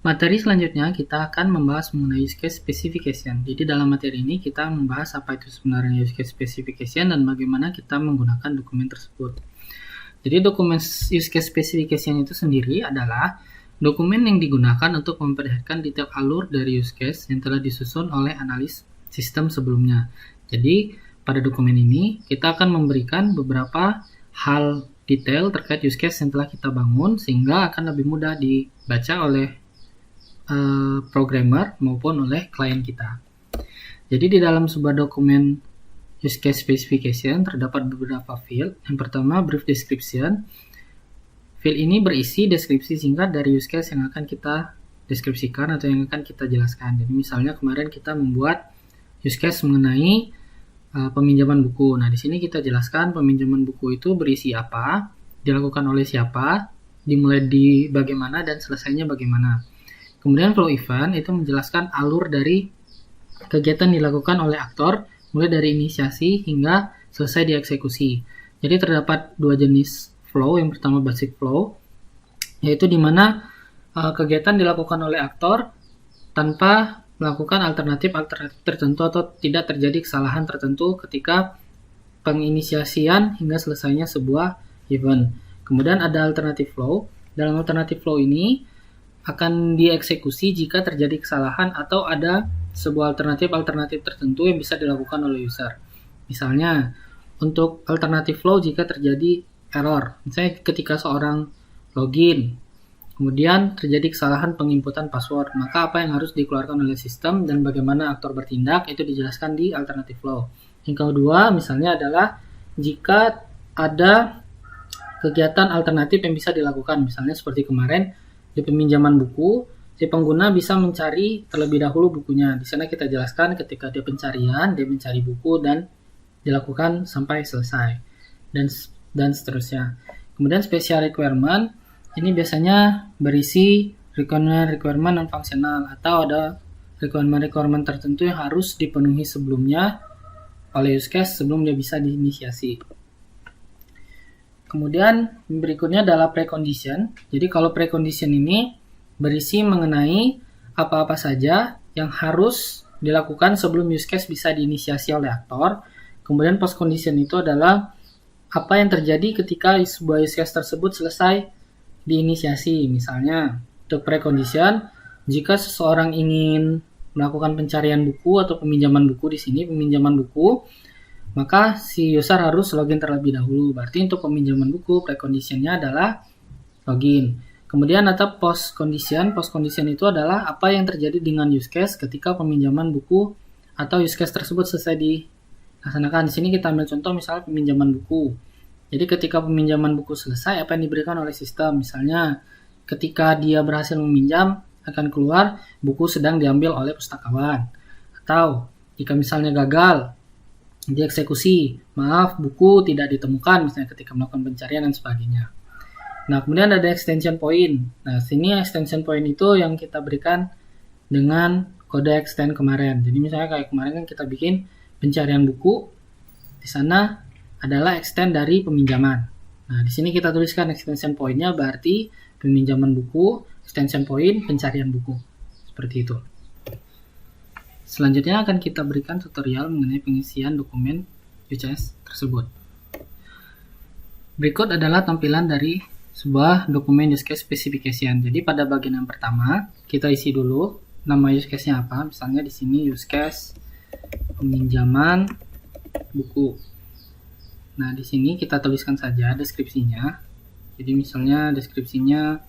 Materi selanjutnya kita akan membahas mengenai use case specification. Jadi dalam materi ini kita membahas apa itu sebenarnya use case specification dan bagaimana kita menggunakan dokumen tersebut. Jadi dokumen use case specification itu sendiri adalah dokumen yang digunakan untuk memperlihatkan detail alur dari use case yang telah disusun oleh analis sistem sebelumnya. Jadi pada dokumen ini kita akan memberikan beberapa hal detail terkait use case yang telah kita bangun sehingga akan lebih mudah dibaca oleh programmer maupun oleh klien kita. Jadi di dalam sebuah dokumen use case specification terdapat beberapa field. Yang pertama brief description. Field ini berisi deskripsi singkat dari use case yang akan kita deskripsikan atau yang akan kita jelaskan. Jadi misalnya kemarin kita membuat use case mengenai peminjaman buku. Nah, di sini kita jelaskan peminjaman buku itu berisi apa, dilakukan oleh siapa, dimulai di bagaimana dan selesainya bagaimana. Kemudian flow event itu menjelaskan alur dari kegiatan dilakukan oleh aktor, mulai dari inisiasi hingga selesai dieksekusi. Jadi terdapat dua jenis flow. Yang pertama basic flow, yaitu di mana kegiatan dilakukan oleh aktor tanpa melakukan alternatif tertentu atau tidak terjadi kesalahan tertentu ketika penginisiasian hingga selesainya sebuah event. Kemudian ada alternative flow. Dalam alternative flow ini akan dieksekusi jika terjadi kesalahan atau ada sebuah alternatif tertentu yang bisa dilakukan oleh user. Misalnya, untuk alternative flow jika terjadi error. Misalnya ketika seorang login, kemudian terjadi kesalahan penginputan password, maka apa yang harus dikeluarkan oleh sistem dan bagaimana aktor bertindak itu dijelaskan di alternative flow. Yang kedua, misalnya adalah jika ada kegiatan alternatif yang bisa dilakukan, misalnya seperti kemarin di peminjaman buku, si pengguna bisa mencari terlebih dahulu bukunya. Di sana kita jelaskan ketika dia pencarian, dia mencari buku dan dilakukan sampai selesai dan seterusnya. Kemudian special requirement ini biasanya berisi requirement non fungsional atau ada requirement tertentu yang harus dipenuhi sebelumnya oleh use case sebelum dia bisa diinisiasi. Kemudian berikutnya adalah precondition. Jadi kalau precondition ini berisi mengenai apa-apa saja yang harus dilakukan sebelum use case bisa diinisiasi oleh aktor. Kemudian post condition itu adalah apa yang terjadi ketika sebuah use case tersebut selesai diinisiasi. Misalnya untuk precondition, jika seseorang ingin melakukan pencarian buku atau peminjaman buku, di sini peminjaman buku, maka si user harus login terlebih dahulu. Berarti untuk peminjaman buku, preconditionnya adalah login. Kemudian ada post condition. Post condition itu adalah apa yang terjadi dengan use case ketika peminjaman buku atau use case tersebut selesai dilaksanakan. Di sini kita ambil contoh misalnya peminjaman buku. Jadi ketika peminjaman buku selesai, apa yang diberikan oleh sistem? Misalnya ketika dia berhasil meminjam, akan keluar buku sedang diambil oleh pustakawan. Atau jika misalnya gagal dieksekusi, maaf buku tidak ditemukan misalnya ketika melakukan pencarian dan sebagainya. Nah, kemudian ada extension point. Nah, sini extension point itu yang kita berikan dengan kode extend kemarin. Jadi misalnya kayak kemarin kan kita bikin pencarian buku, di sana adalah extend dari peminjaman. Nah, di sini kita tuliskan extension point-nya berarti peminjaman buku, extension point pencarian buku. Seperti itu. Selanjutnya akan kita berikan tutorial mengenai pengisian dokumen UCS tersebut. Berikut adalah tampilan dari sebuah dokumen use case specification. Jadi pada bagian yang pertama, kita isi dulu nama use case-nya apa. Misalnya di sini use case peminjaman buku. Nah, di sini kita tuliskan saja deskripsinya. Jadi misalnya deskripsinya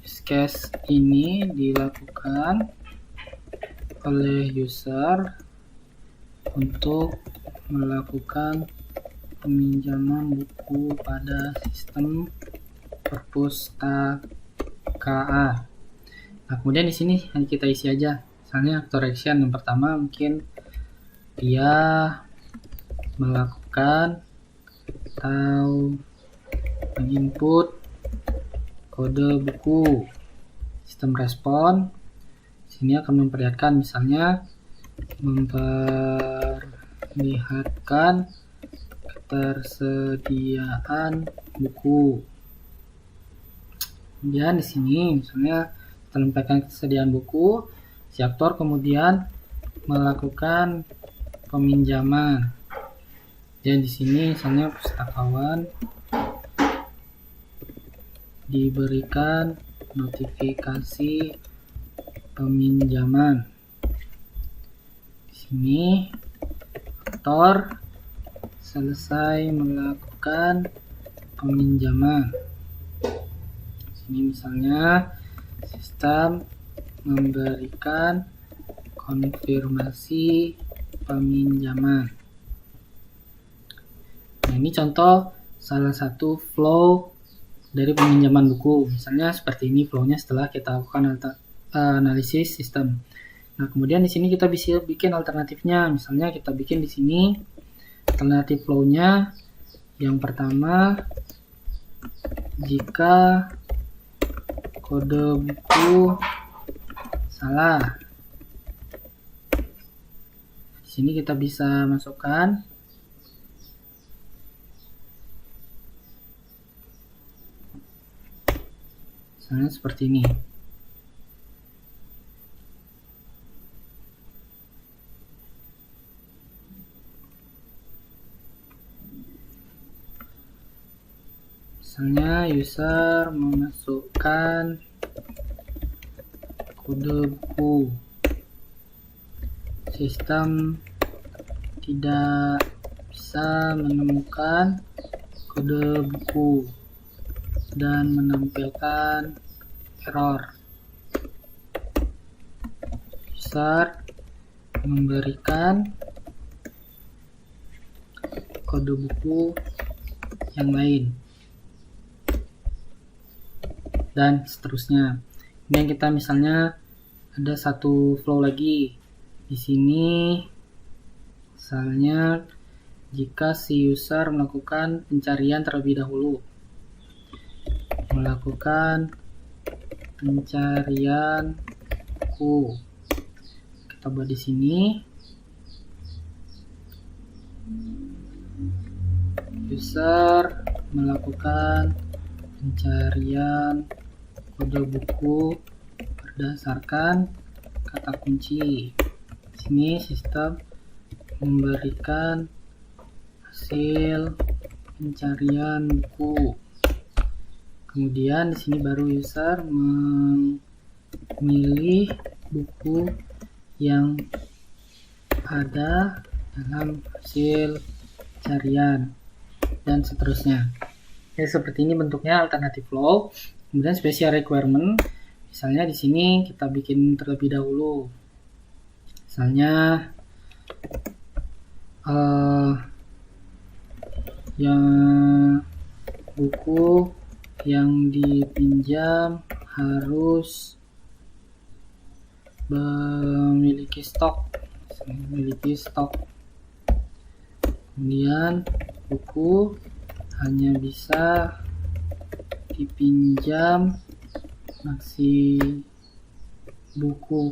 use case ini dilakukan oleh user untuk melakukan peminjaman buku pada sistem perpustakaan. Nah, kemudian di sini hanya kita isi aja. Misalnya aktor action yang pertama mungkin dia melakukan atau menginput kode buku. Sistem respon sini akan memperlihatkan misalnya memperlihatkan ketersediaan buku. Kemudian di sini misalnya Setelah menyampaikan kesediaan buku, si aktor kemudian melakukan peminjaman. Dan di sini misalnya pustakawan diberikan notifikasi peminjaman. Di sini aktor selesai melakukan peminjaman. Di sini misalnya sistem memberikan konfirmasi peminjaman. Nah, ini contoh salah satu flow dari peminjaman buku. Misalnya seperti ini flow-nya setelah kita lakukan analisis sistem. Nah, kemudian di sini kita bisa bikin alternatifnya. Misalnya kita bikin di sini alternatif flow-nya. Yang pertama, jika kode buku salah. Di sini kita bisa masukkan misalnya seperti ini. Misalnya user memasukkan kode buku, sistem tidak bisa menemukan kode buku dan menampilkan error. User memberikan kode buku yang lain, dan seterusnya. Ini yang kita misalnya ada satu flow lagi di sini. Misalnya jika si user melakukan pencarian terlebih dahulu, melakukan pencarian buku, kita buat di sini. User melakukan pencarian kode buku berdasarkan kata kunci. Di sini sistem memberikan hasil pencarian buku. Kemudian di sini baru user memilih buku yang ada dalam hasil pencarian dan seterusnya. Jadi seperti ini bentuknya alternative flow. Kemudian special requirement, misalnya di sini kita bikin terlebih dahulu. Misalnya yang buku yang dipinjam harus memiliki stok. Kemudian buku hanya bisa dipinjam buku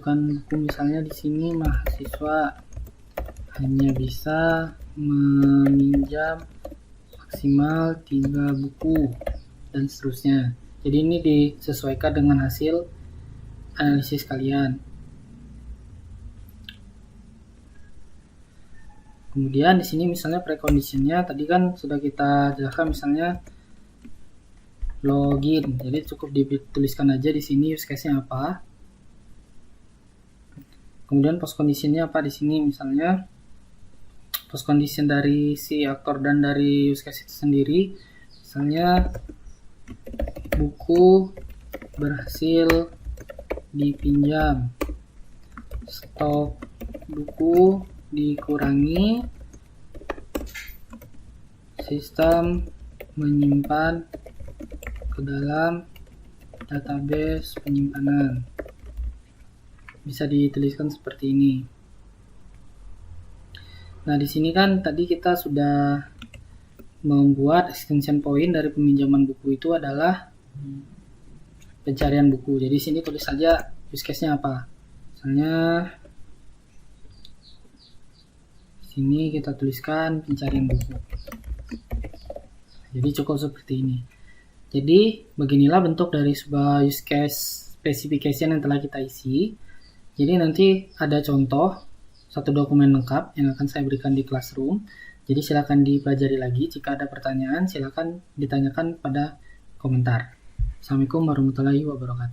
misalnya di sini mahasiswa hanya bisa meminjam maksimal 3 buku dan seterusnya. Jadi ini disesuaikan dengan hasil analisis kalian. Kemudian di sini misalnya preconditionnya tadi kan sudah kita jelaskan, misalnya login. Jadi cukup dituliskan aja di sini use case-nya apa. Kemudian post condition-nya apa di sini, misalnya post condition dari si aktor dan dari use case itu sendiri. Misalnya buku berhasil dipinjam, stok buku dikurangi, sistem menyimpan ke dalam database penyimpanan. Bisa dituliskan seperti ini. Nah, di sini kan tadi kita sudah membuat extension point dari peminjaman buku itu adalah pencarian buku. Jadi sini tulis saja use case-nya apa. Misalnya sini kita tuliskan pencarian buku. Jadi cukup seperti ini. Jadi beginilah bentuk dari sebuah use case specification yang telah kita isi. Jadi nanti ada contoh satu dokumen lengkap yang akan saya berikan di Classroom. Jadi silakan dipelajari lagi. Jika ada pertanyaan, silakan ditanyakan pada komentar. Assalamualaikum warahmatullahi wabarakatuh.